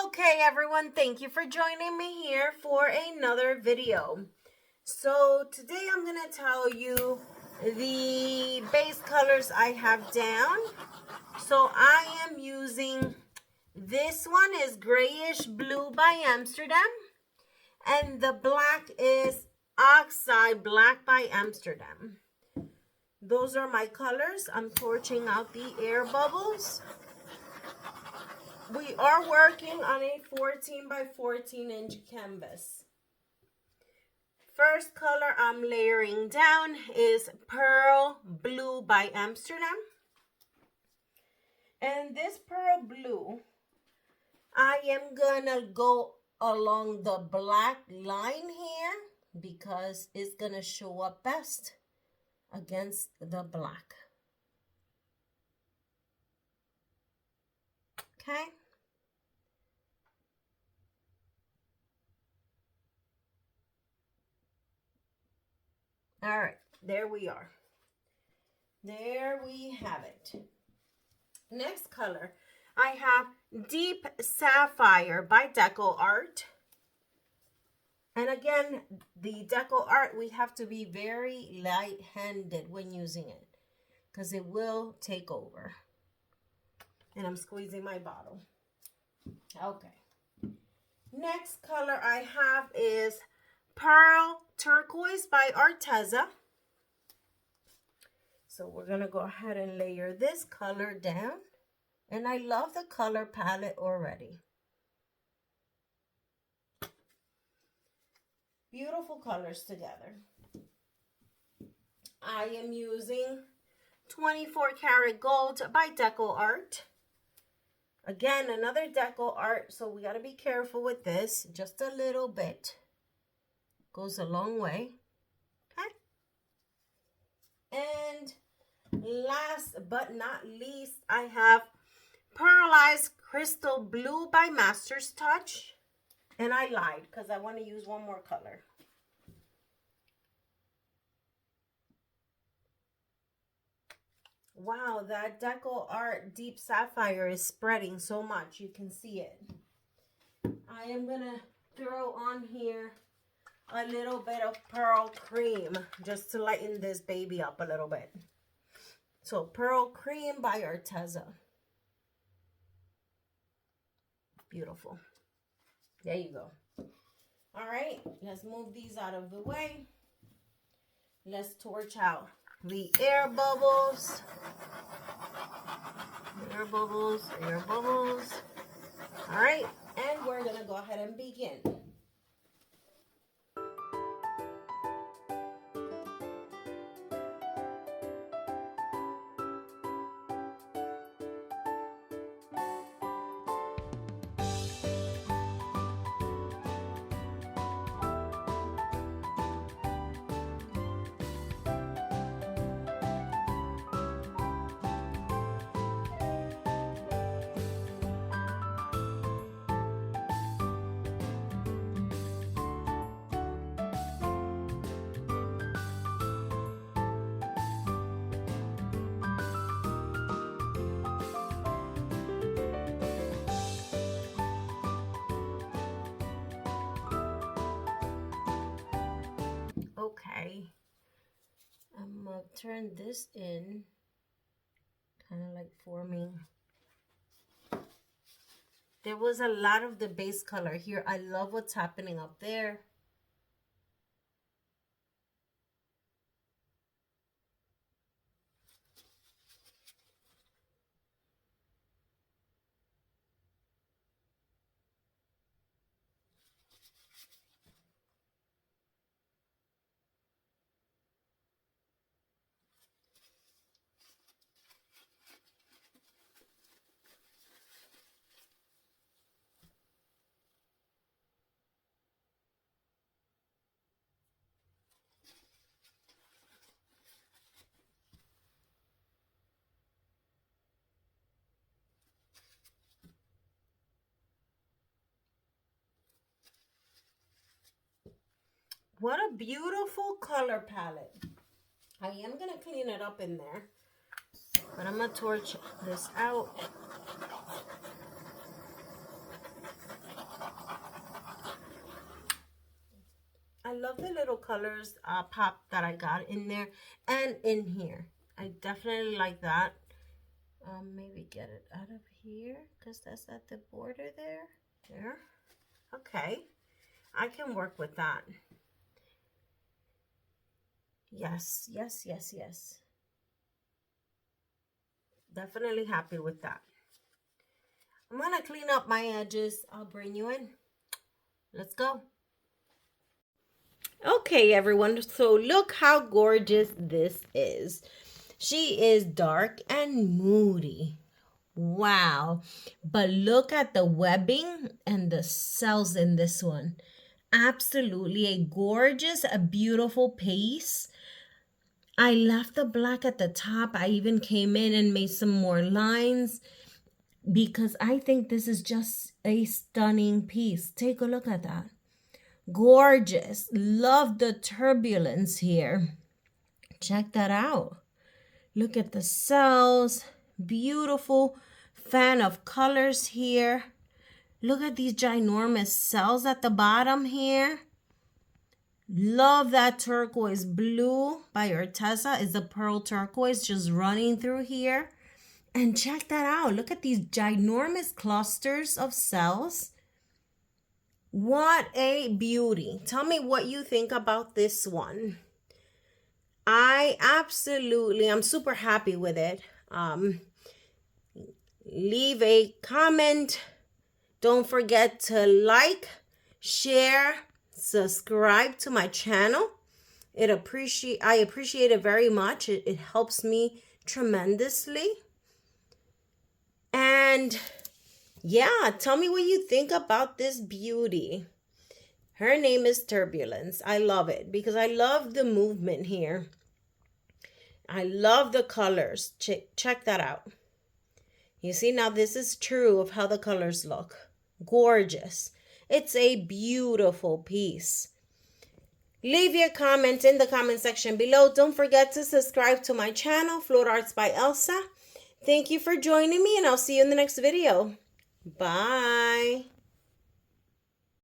Okay, everyone, thank you for joining me here for another video. So today I'm going to tell you the base colors I have down. So I am using, this one is Greyish Blue by Amsterdam, and the black is Oxide Black by Amsterdam. Those are my colors. I'm torching out the air bubbles. We are working on a 14 by 14 inch canvas. First color I'm layering down is Pearl Blue by Amsterdam. And this Pearl Blue, I am gonna go along the black line here because it's gonna show up best against the black. Okay. All right, there we are. There we have it. Next color, I have Deep Sapphire by DecoArt. And again, the DecoArt, we have to be very light-handed when using it because it will take over. And I'm squeezing my bottle. Okay. Next color I have is Pearl Turquoise by Arteza. So we're going to go ahead and layer this color down. And I love the color palette already. Beautiful colors together. I am using 24 karat gold by DecoArt. Again, another DecoArt, so we got to be careful with this. Just a little bit. Goes a long way. Okay. And last but not least, I have Pearlized Crystal Blue by Master's Touch. And I lied because I want to use one more color. Wow, that DecoArt Deep Sapphire is spreading so much. You can see it. I am going to throw on here a little bit of Pearl Cream just to lighten this baby up a little bit. So Pearl Cream by Arteza. Beautiful. There you go. All right, let's move these out of the way. Let's torch out the air bubbles. Air bubbles, air bubbles. All right, and we're gonna go ahead and begin. Okay, I'm gonna turn this in, kind of like forming. There was a lot of the base color here. I love what's happening up there. What a beautiful color palette. I am going to clean it up in there, but I'm going to torch this out. I love the little colors pop that I got in there and in here. I definitely like that. Maybe get it out of here because that's at the border there. There. Okay. I can work with that. Yes, yes, yes, yes. Definitely happy with that. I'm going to clean up my edges. I'll bring you in. Let's go. Okay, everyone. So look how gorgeous this is. She is dark and moody. Wow. But look at the webbing and the cells in this one. Absolutely a gorgeous, a beautiful piece. I left the black at the top. I even came in and made some more lines because I think this is just a stunning piece. Take a look at that. Gorgeous. Love the turbulence here. Check that out. Look at the cells. Beautiful. Fan of colors here. Look at these ginormous cells at the bottom here. Love that turquoise blue by Arteza. Is the pearl turquoise just running through here. And check that out. Look at these ginormous clusters of cells. What a beauty. Tell me what you think about this one. I'm super happy with it. Leave a comment. Don't forget to like, share, subscribe to my channel. I appreciate it very much. It helps me tremendously. And yeah, tell me what you think about this beauty. Her name is Turbulence. I love it because I love the movement here. I love the colors. Check that out. You see, now this is true of how the colors look. Gorgeous. It's a beautiful piece. Leave your comment in the comment section below. Don't forget to subscribe to my channel, Float Arts by Elsa. Thank you for joining me, and I'll see you in the next video. Bye.